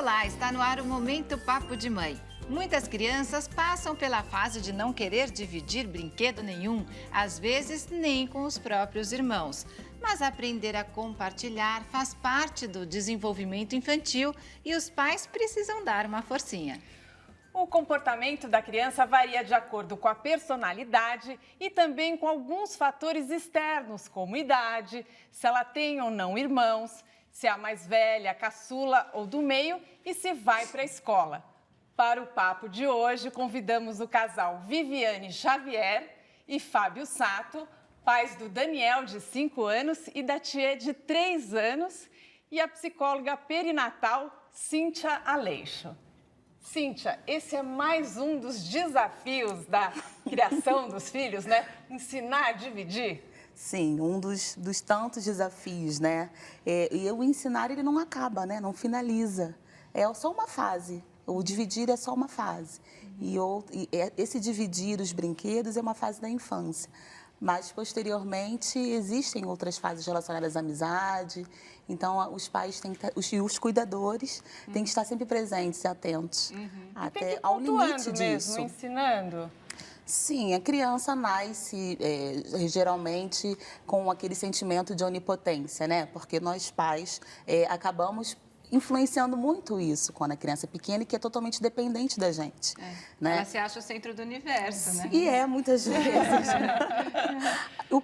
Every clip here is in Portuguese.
Olá, está no ar o Momento Papo de Mãe. Muitas crianças passam pela fase de não querer dividir brinquedo nenhum, às vezes nem com os próprios irmãos. Mas aprender a compartilhar faz parte do desenvolvimento infantil e os pais precisam dar uma forcinha. O comportamento da criança varia de acordo com a personalidade e também com alguns fatores externos, como idade, se ela tem ou não irmãos, se é a mais velha, a caçula ou do meio e se vai para a escola. Para o papo de hoje, convidamos o casal Viviane Xavier e Fábio Sato, pais do Daniel, de 5 anos, e da Tia, de 3 anos, e a psicóloga perinatal Cíntia Aleixo. Cíntia, esse é mais um dos desafios da criação dos filhos, né? Ensinar a dividir. Sim, um dos tantos desafios, né? E o ensinar, ele não acaba, né? Não finaliza. É só uma fase. O dividir é só uma fase. Esse dividir os brinquedos é uma fase da infância. Mas, posteriormente, existem outras fases relacionadas à amizade. Então, os pais têm que os cuidadores têm que estar sempre presentes e atentos. Até ao limite disso. Mesmo, ensinando. Sim, a criança nasce geralmente com aquele sentimento de onipotência, né? Porque nós pais acabamos influenciando muito isso quando a criança é pequena e que é totalmente dependente da gente. Né? Ela se acha o centro do universo, né? E muitas vezes.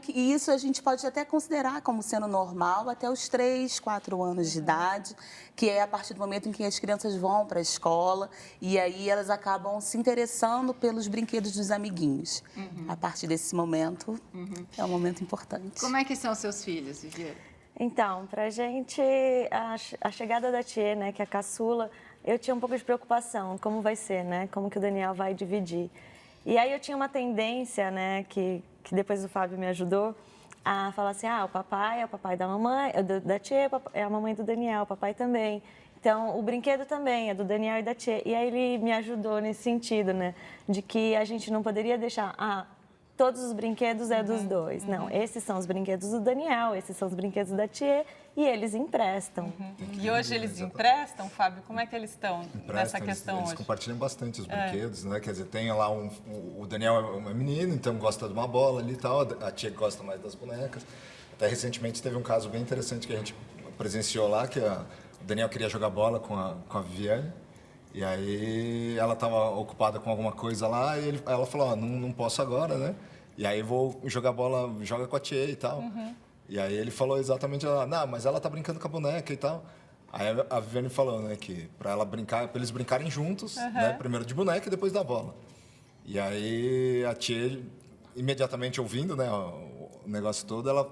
E isso a gente pode até considerar como sendo normal até os 3, 4 anos de idade, que é a partir do momento em que as crianças vão para a escola e aí elas acabam se interessando pelos brinquedos dos amiguinhos. A partir desse momento, é um momento importante. Como é que são seus filhos, Viviane? Então, pra gente, a chegada da Tia, né, que é a caçula, eu tinha um pouco de preocupação, como vai ser, né, como que o Daniel vai dividir. E aí eu tinha uma tendência, né, que depois o Fábio me ajudou, a falar assim, o papai é o papai da mamãe, da Tia é a mamãe do Daniel, o papai também. Então, o brinquedo também é do Daniel e da Tia. E aí ele me ajudou nesse sentido, né, de que a gente não poderia deixar, todos os brinquedos é dos dois. Não, esses são os brinquedos do Daniel, esses são os brinquedos da Tia e eles emprestam. E hoje eles emprestam, Fábio? Como é que eles estão nessa questão eles hoje? compartilham bastante os brinquedos, né? Quer dizer, tem lá o Daniel é um menino, então gosta de uma bola ali e tal, a Tia gosta mais das bonecas. Até recentemente teve um caso bem interessante que a gente presenciou lá, que o Daniel queria jogar bola com a Viviane. E aí ela estava ocupada com alguma coisa lá e ela falou, não posso agora, né? E aí vou jogar bola, joga com a Tia e tal. E aí ele falou exatamente, não, mas ela tá brincando com a boneca e tal. Aí a Viviane falou, né, que para eles brincarem juntos, né? Primeiro de boneca e depois da bola. E aí a Tia, imediatamente ouvindo, né, o negócio todo, ela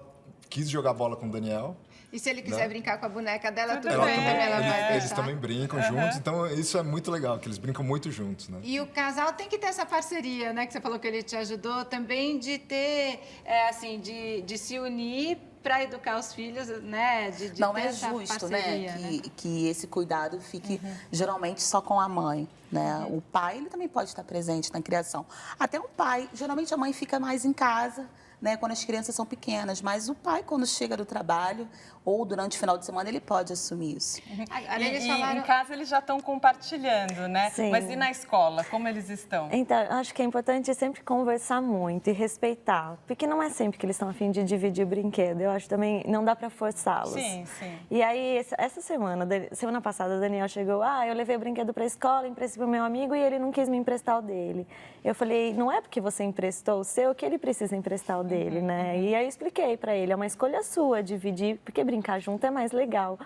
quis jogar bola com o Daniel. E se ele quiser brincar com a boneca dela, tudo bem. bem, ela vai deixar. Eles também brincam juntos, então isso é muito legal, que eles brincam muito juntos, né? E o casal tem que ter essa parceria, né? Que você falou que ele te ajudou também de ter, de se unir para educar os filhos, né? De não ter é essa justo, parceria, né? Que esse cuidado fique geralmente só com a mãe, né? O pai, ele também pode estar presente na criação. Até o pai, geralmente a mãe fica mais em casa, né, quando as crianças são pequenas, mas o pai, quando chega do trabalho ou durante o final de semana, ele pode assumir isso. Em casa eles já estão compartilhando, né? Sim. Mas e na escola, como eles estão? Então, acho que é importante sempre conversar muito e respeitar, porque não é sempre que eles estão a fim de dividir brinquedo. Eu acho também, não dá para forçá-los. Sim, sim. E aí, essa semana passada, o Daniel chegou, eu levei o brinquedo para a escola, emprestei para o meu amigo e ele não quis me emprestar o dele. Eu falei, não é porque você emprestou o seu que ele precisa emprestar o dele, né? E aí eu expliquei para ele, é uma escolha sua dividir, porque brincar junto é mais legal.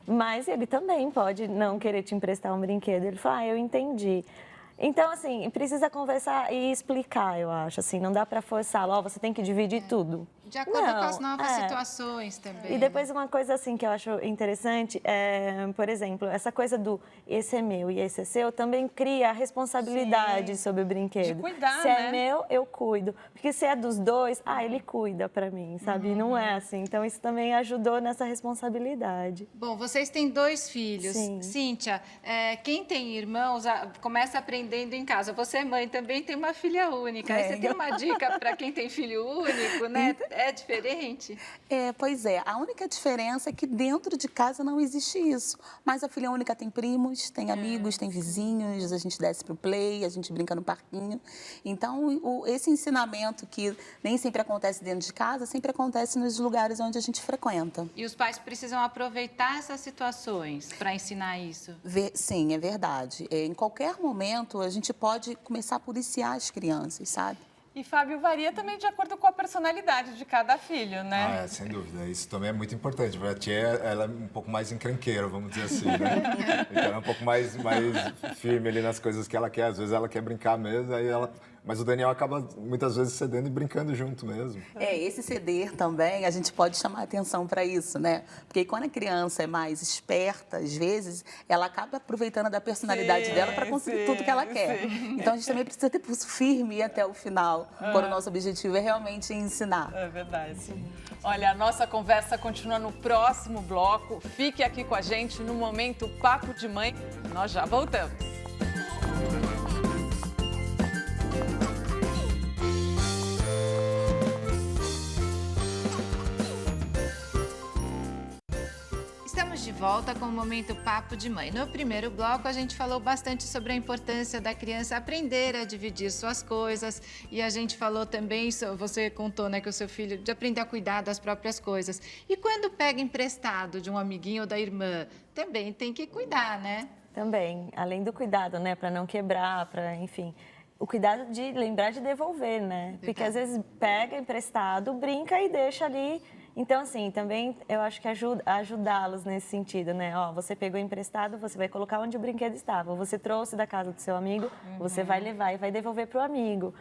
Mas ele também pode não querer te emprestar um brinquedo. Ele falou, eu entendi. Então, assim, precisa conversar e explicar, eu acho. Assim, não dá para forçá-lo, você tem que dividir tudo. De acordo com as novas situações também. E depois uma coisa assim que eu acho interessante é, por exemplo, essa coisa do esse é meu e esse é seu também cria a responsabilidade sobre o brinquedo. De cuidar, se né? é meu, eu cuido. Porque se é dos dois, ele cuida pra mim, sabe? Não é assim. Então isso também ajudou nessa responsabilidade. Bom, vocês têm 2 filhos. Sim. Cíntia, quem tem irmãos começa aprendendo em casa. Você, mãe, também tem uma filha única. Aí você tem uma dica para quem tem filho único, né? É diferente? Pois é. A única diferença é que dentro de casa não existe isso. Mas a filha única tem primos, tem amigos, tem vizinhos, a gente desce pro play, a gente brinca no parquinho. Então, esse ensinamento que nem sempre acontece dentro de casa, sempre acontece nos lugares onde a gente frequenta. E os pais precisam aproveitar essas situações para ensinar isso? Sim, é verdade. Em qualquer momento, a gente pode começar a policiar as crianças, sabe? E, Fábio, varia também de acordo com a personalidade de cada filho, né? Sem dúvida. Isso também é muito importante. A tia, ela é um pouco mais encrenqueira, vamos dizer assim, né? Então, ela é um pouco mais firme ali nas coisas que ela quer. Às vezes ela quer brincar mesmo, mas o Daniel acaba muitas vezes cedendo e brincando junto mesmo. Esse ceder também, a gente pode chamar atenção para isso, né? Porque quando a criança é mais esperta, às vezes, ela acaba aproveitando da personalidade dela para conseguir tudo que ela quer. Então, a gente também precisa ter pulso firme até o final, quando o nosso objetivo é realmente ensinar. É verdade. Olha, a nossa conversa continua no próximo bloco. Fique aqui com a gente no Momento Papo de Mãe. Nós já voltamos. Estamos de volta com o Momento Papo de Mãe. No primeiro bloco, a gente falou bastante sobre a importância da criança aprender a dividir suas coisas. E a gente falou também, você contou, né, que o seu filho de aprender a cuidar das próprias coisas. E quando pega emprestado de um amiguinho ou da irmã, também tem que cuidar, né? Também, além do cuidado, né, para não quebrar, enfim, o cuidado de lembrar de devolver, né? Porque às vezes pega emprestado, brinca e deixa ali. Então, assim, também eu acho que ajudá-los nesse sentido, né? Ó, você pegou emprestado, você vai colocar onde o brinquedo estava. Você trouxe da casa do seu amigo, você vai levar e vai devolver para o amigo.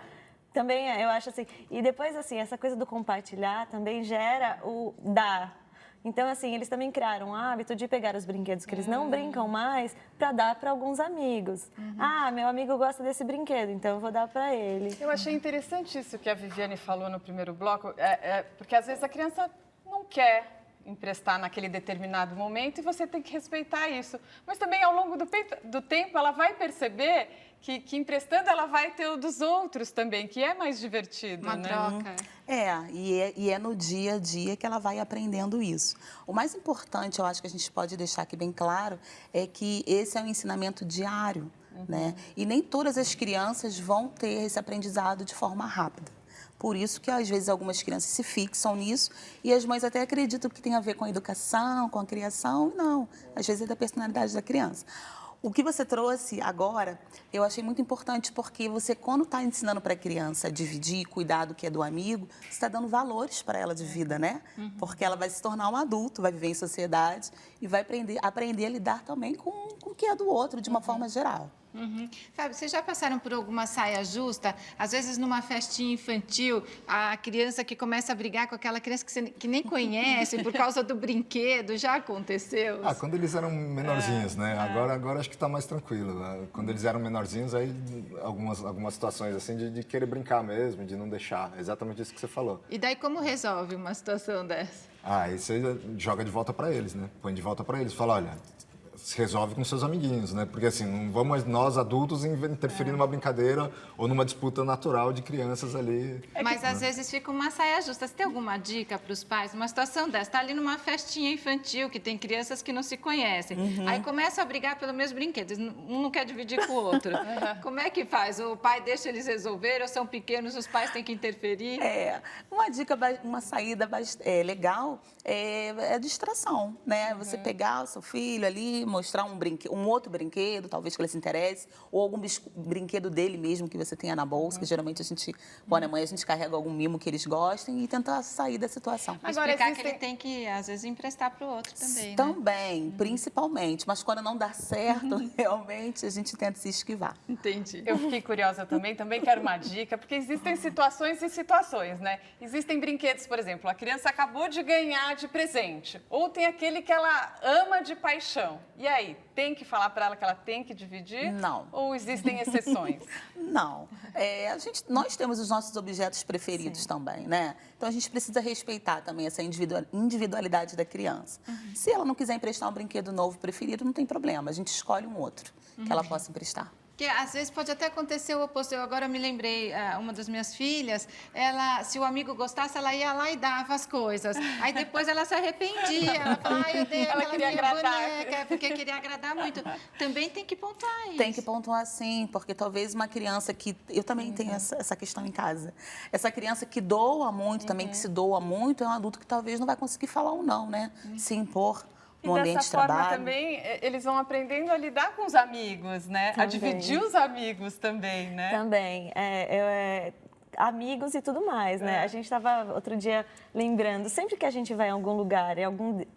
Também eu acho assim. E depois, assim, essa coisa do compartilhar também gera o dar. Então, assim, eles também criaram um hábito de pegar os brinquedos que eles não brincam mais para dar para alguns amigos. Ah, meu amigo gosta desse brinquedo, então eu vou dar para ele. Eu achei interessante isso que a Viviane falou no primeiro bloco, porque às vezes a criança não quer emprestar naquele determinado momento e você tem que respeitar isso. Mas também ao longo do tempo ela vai perceber que emprestando ela vai ter o dos outros também, que é mais divertido, Uma né? troca. E é no dia a dia que ela vai aprendendo isso. O mais importante, eu acho que a gente pode deixar aqui bem claro, é que esse é um ensinamento diário, né? E nem todas as crianças vão ter esse aprendizado de forma rápida. Por isso que, às vezes, algumas crianças se fixam nisso e as mães até acreditam que tem a ver com a educação, com a criação. Não, às vezes é da personalidade da criança. O que você trouxe agora, eu achei muito importante, porque você, quando está ensinando para a criança a dividir, cuidar do que é do amigo, você está dando valores para ela de vida, né? Porque ela vai se tornar um adulto, vai viver em sociedade e vai aprender a lidar também com o que é do outro, de uma forma geral. Fábio, vocês já passaram por alguma saia justa? Às vezes, numa festinha infantil, a criança que começa a brigar com aquela criança que nem conhece por causa do brinquedo, já aconteceu? Quando eles eram menorzinhos, né? Agora acho que está mais tranquilo. Né? Quando eles eram menorzinhos, aí algumas situações assim de querer brincar mesmo, de não deixar. É exatamente isso que você falou. E daí, como resolve uma situação dessa? Aí você joga de volta para eles, né? Põe de volta para eles. Fala, olha, se resolve com seus amiguinhos, né? Porque assim, não vamos nós adultos interferir numa brincadeira ou numa disputa natural de crianças ali. Mas às vezes fica uma saia justa. Você tem alguma dica para os pais? Uma situação dessa, está ali numa festinha infantil, que tem crianças que não se conhecem. Aí começa a brigar pelo mesmo brinquedo, um não quer dividir com o outro. Como é que faz? O pai deixa eles resolver ou são pequenos, os pais têm que interferir? Uma dica, uma saída legal é a distração, né? Você pegar o seu filho ali, mostrar um outro brinquedo, talvez que ele se interesse, ou algum brinquedo dele mesmo que você tenha na bolsa, que geralmente a gente, quando é mãe, a gente carrega algum mimo que eles gostem e tentar sair da situação. Mas explicar que ele tem que, às vezes, emprestar para o outro também, né? Também, principalmente. Mas quando não dá certo, realmente, a gente tenta se esquivar. Entendi. Eu fiquei curiosa também quero uma dica, porque existem situações e situações, né? Existem brinquedos, por exemplo, a criança acabou de ganhar de presente, ou tem aquele que ela ama de paixão. E aí, tem que falar para ela que ela tem que dividir? Não. Ou existem exceções? Não. Nós temos os nossos objetos preferidos também, né? Então, a gente precisa respeitar também essa individualidade da criança. Se ela não quiser emprestar um brinquedo novo preferido, não tem problema. A gente escolhe um outro que ela possa emprestar. Porque às vezes pode até acontecer o oposto. Eu agora me lembrei, uma das minhas filhas, se o amigo gostasse, ela ia lá e dava as coisas. Aí depois ela se arrependia. Ela falava, eu dei Ela aquela queria minha agradar. boneca, porque queria agradar muito. Também tem que pontuar isso. Tem que pontuar sim, porque talvez uma criança que... Eu também tenho essa questão em casa. Essa criança que doa muito, também que se doa muito, é um adulto que talvez não vai conseguir falar um não, né? Se impor E no ambiente dessa de forma trabalho. também, eles vão aprendendo a lidar com os amigos, né? A Também. dividir os amigos também, né? Também. Amigos e tudo mais, né? A gente estava outro dia lembrando, sempre que a gente vai em algum lugar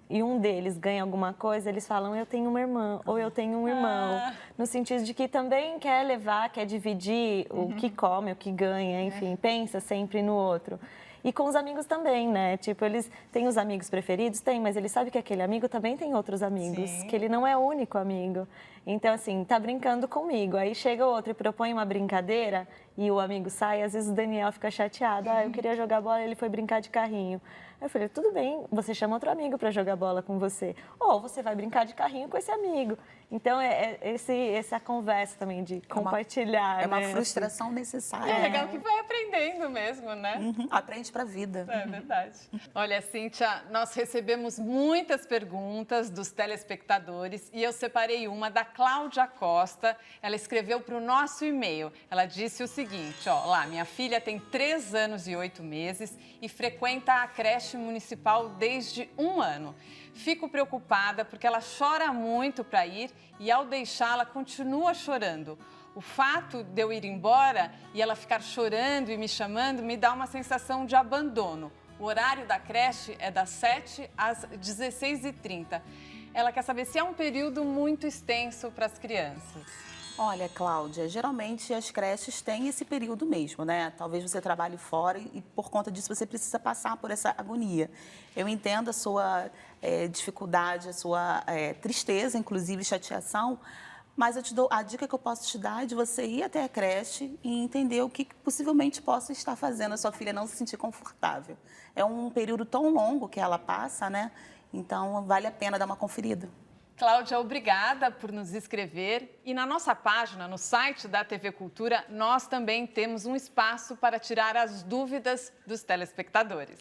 e um deles ganha alguma coisa, eles falam, eu tenho uma irmã, ou eu tenho um irmão. No sentido de que também quer levar, quer dividir o que come, o que ganha, enfim, pensa sempre no outro. E com os amigos também, né? Tipo, eles têm os amigos preferidos? Tem, mas ele sabe que aquele amigo também tem outros amigos, Sim. que ele não é o único amigo. Então, assim, tá brincando comigo. Aí chega o outro e propõe uma brincadeira e o amigo sai, às vezes o Daniel fica chateado. Eu queria jogar bola, ele foi brincar de carrinho. Aí eu falei, tudo bem, você chama outro amigo para jogar bola com você. Ou você vai brincar de carrinho com esse amigo. Então, essa conversa também de compartilhar, É uma né? frustração necessária. É legal que vai aprendendo mesmo, né? Aprende pra vida. É verdade. Olha, Cíntia, nós recebemos muitas perguntas dos telespectadores e eu separei uma da Cláudia Costa. Ela escreveu para o nosso e-mail. Ela disse o seguinte, ó, lá, minha filha tem 3 anos e 8 meses e frequenta a creche municipal desde 1 ano. Fico preocupada porque ela chora muito para ir e ao deixá-la continua chorando. O fato de eu ir embora e ela ficar chorando e me chamando me dá uma sensação de abandono. O horário da creche é das 7 às 16h30. Ela quer saber se é um período muito extenso para as crianças. Olha, Cláudia, geralmente as creches têm esse período mesmo, né? Talvez você trabalhe fora e por conta disso você precisa passar por essa agonia. Eu entendo a sua dificuldade, a sua tristeza, inclusive chateação, mas a dica que eu posso te dar é de você ir até a creche e entender o que possivelmente possa estar fazendo a sua filha não se sentir confortável. É um período tão longo que ela passa, né? Então, vale a pena dar uma conferida. Cláudia, obrigada por nos escrever. E na nossa página, no site da TV Cultura, nós também temos um espaço para tirar as dúvidas dos telespectadores.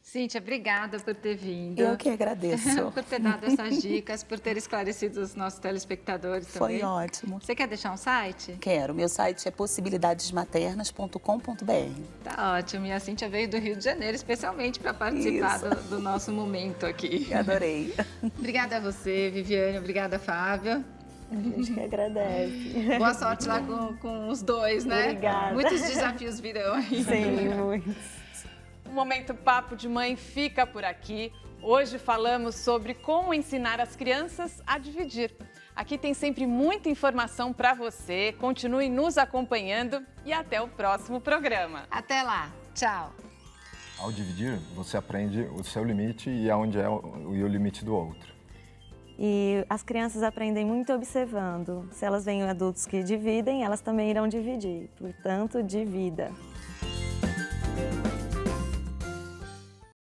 Cíntia, obrigada por ter vindo. Eu que agradeço. Por ter dado essas dicas, por ter esclarecido os nossos telespectadores também. Foi ótimo. Você quer deixar um site? Quero. Meu site é possibilidadesmaternas.com.br. Tá ótimo. E a Cíntia veio do Rio de Janeiro especialmente para participar do nosso momento aqui. Adorei. Obrigada a você, Viviane. Obrigada, Fábio. A gente que agradece. Boa sorte lá com os dois, né? Obrigada. Muitos desafios virão aí. Sim, muitos. O Momento Papo de Mãe fica por aqui. Hoje falamos sobre como ensinar as crianças a dividir. Aqui tem sempre muita informação para você. Continue nos acompanhando e até o próximo programa. Até lá. Tchau. Ao dividir, você aprende o seu limite e aonde é o limite do outro. E as crianças aprendem muito observando. Se elas veem adultos que dividem, elas também irão dividir. Portanto, divida.